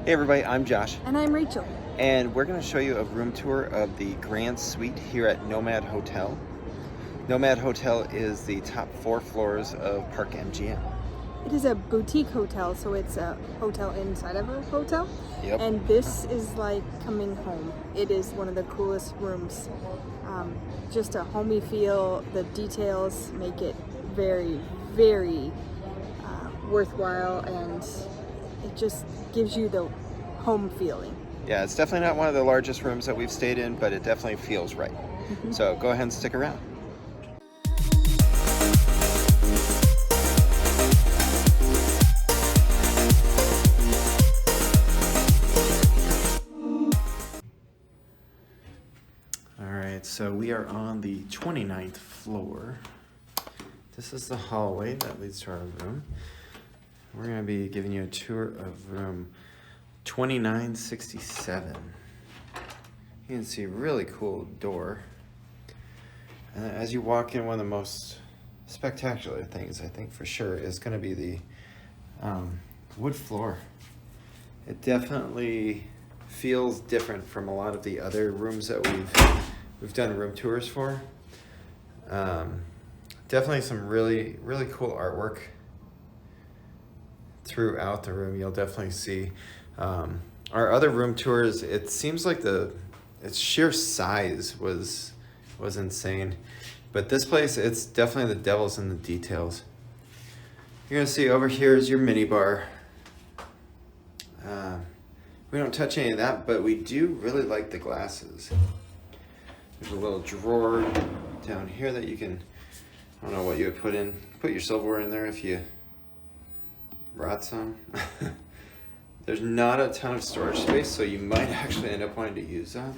Hey everybody, I'm Josh, And I'm Rachel. and we're going to show you a room tour of the Grande Suite here at NOMAD Hotel. NOMAD Hotel is the top 4 floors of Park MGM. It is a boutique hotel, so it's a hotel inside of a hotel. Yep. And this is like coming home. It is one of the coolest rooms. Just a homey feel. The details make it very, very worthwhile, and it just gives you the home feeling. Yeah, it's definitely not one of the largest rooms that we've stayed in, but it definitely feels right. So go ahead and stick around. Alright, so we are on the 29th floor. This is the hallway that leads to our room. We're going to be giving you a tour of room 2967. You can see a really cool door. And as you walk in, one of the most spectacular things, I think for sure, is going to be the wood floor. It definitely feels different from a lot of the other rooms that we've done room tours for. Definitely some really cool artwork throughout the room. You'll definitely see our other room tours. It seems like its sheer size was insane, but this place, it's definitely the devil's in the details. You're gonna see over here is your mini bar. We don't touch any of that, but we do really like the glasses. There's a little drawer down here that you can, I don't know what you would put your silverware in there if you brought some. There's not a ton of storage space, so you might actually end up wanting to use that.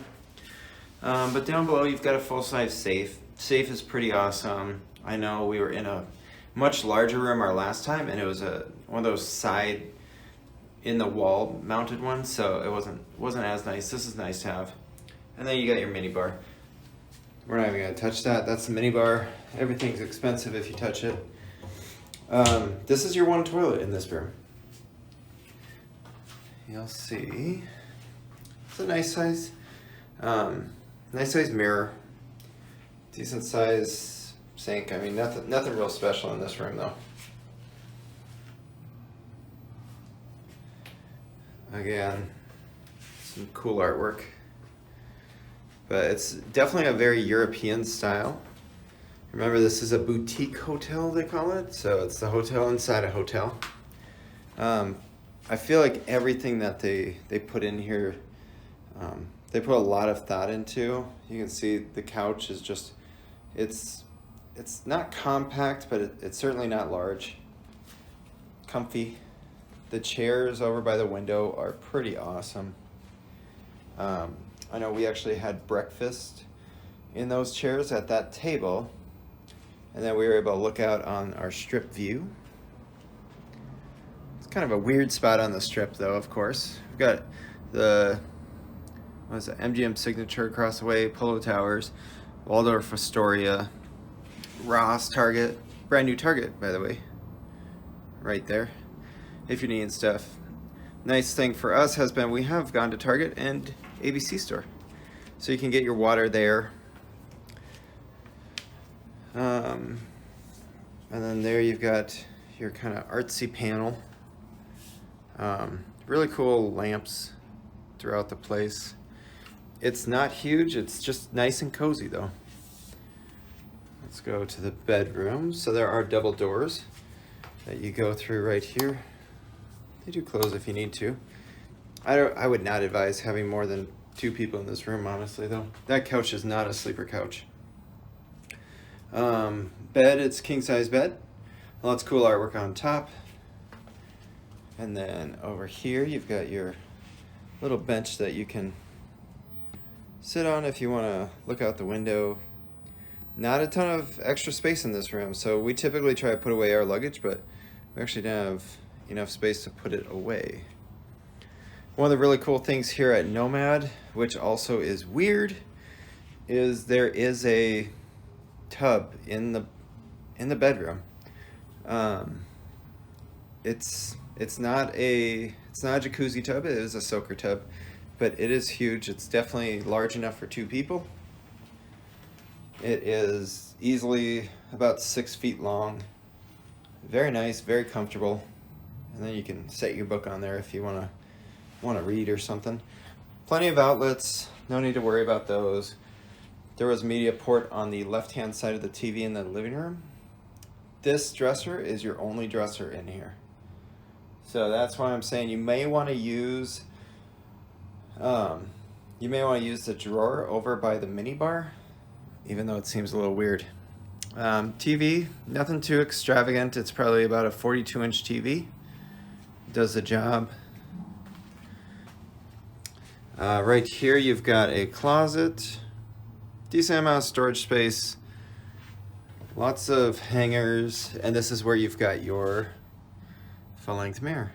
But down below, you've got a full-size safe. Safe is pretty awesome. I know we were in a much larger room our last time, and it was one of those side in the wall mounted ones, so it wasn't as nice. This is nice to have. And then you got your mini bar. We're not even gonna touch that. That's the mini bar. Everything's expensive if you touch it. This is your one toilet in this room. You'll see it's a nice size mirror, decent size sink. I mean, nothing real special in this room though. Again, some cool artwork, but it's definitely a very European style. Remember, this is a boutique hotel, they call it, so it's the hotel inside a hotel. I feel like everything that they put in here, they put a lot of thought into. You can see the couch is just, it's not compact, but it's certainly not large. Comfy. The chairs over by the window are pretty awesome. I know we actually had breakfast in those chairs at that table, and then we were able to look out on our strip view. It's kind of a weird spot on the strip though, of course. We've got the MGM Signature across the way, Polo Towers, Waldorf Astoria, Ross, Target, brand new Target by the way, right there, if you're needing stuff. Nice thing for us has been we have gone to Target and ABC store, so you can get your water there. And then there you've got your kind of artsy panel. Really cool lamps throughout the place. It's not huge, it's just nice and cozy though. Let's go to the bedroom. So there are double doors that you go through right here. They do close if you need to. I would not advise having more than 2 people in this room, honestly though. That couch is not a sleeper couch. Bed, it's king size bed. Lots of cool artwork on top. And then over here you've got your little bench that you can sit on if you want to look out the window. Not a ton of extra space in this room, so we typically try to put away our luggage, but we actually don't have enough space to put it away. One of the really cool things here at NOMAD, which also is weird, is there is a tub in the bedroom. It's not It's not a jacuzzi tub, it is a soaker tub, but it is huge. It's definitely large enough for 2 people. It is easily about 6 feet long. Very nice, very comfortable. And then you can set your book on there if you want to read or something. Plenty of outlets, no need to worry about those. There was a media port on the left-hand side of the TV in the living room. This dresser is your only dresser in here. So that's why I'm saying you may want to use the drawer over by the mini bar, even though it seems a little weird. TV, nothing too extravagant. It's probably about a 42-inch TV. Does the job. Right here you've got a closet, decent amount of storage space, lots of hangers, and this is where you've got your full-length mirror.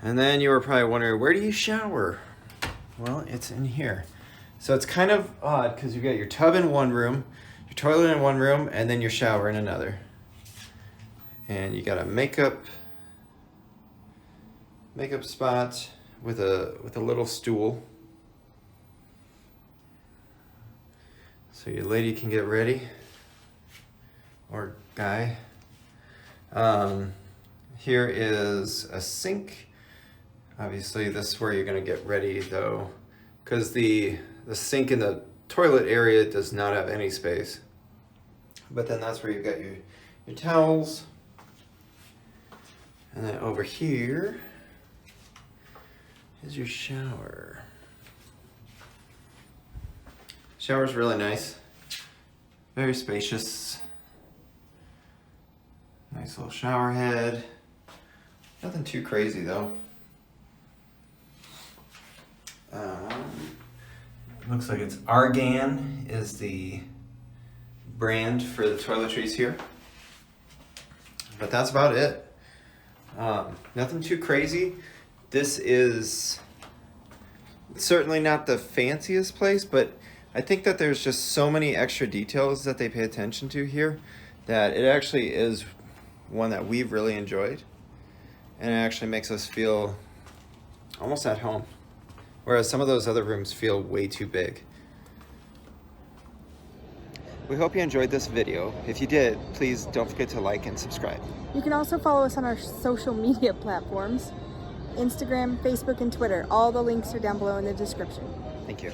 And then you were probably wondering, where do you shower? Well, it's in here. So it's kind of odd because you've got your tub in one room, your toilet in one room, and then your shower in another. And you got a makeup spot with a little stool. So your lady can get ready, or guy. Here is a sink. Obviously this is where you're gonna get ready though, because the sink in the toilet area does not have any space. But then that's where you've got your towels. And then over here is your shower. Shower's really nice. Very spacious. Nice little shower head. Nothing too crazy though. Looks like it's Argan is the brand for the toiletries here. But that's about it. Nothing too crazy. This is certainly not the fanciest place, but I think that there's just so many extra details that they pay attention to here that it actually is one that we've really enjoyed. And it actually makes us feel almost at home. Whereas some of those other rooms feel way too big. We hope you enjoyed this video. If you did, please don't forget to like and subscribe. You can also follow us on our social media platforms, Instagram, Facebook, and Twitter. All the links are down below in the description. Thank you.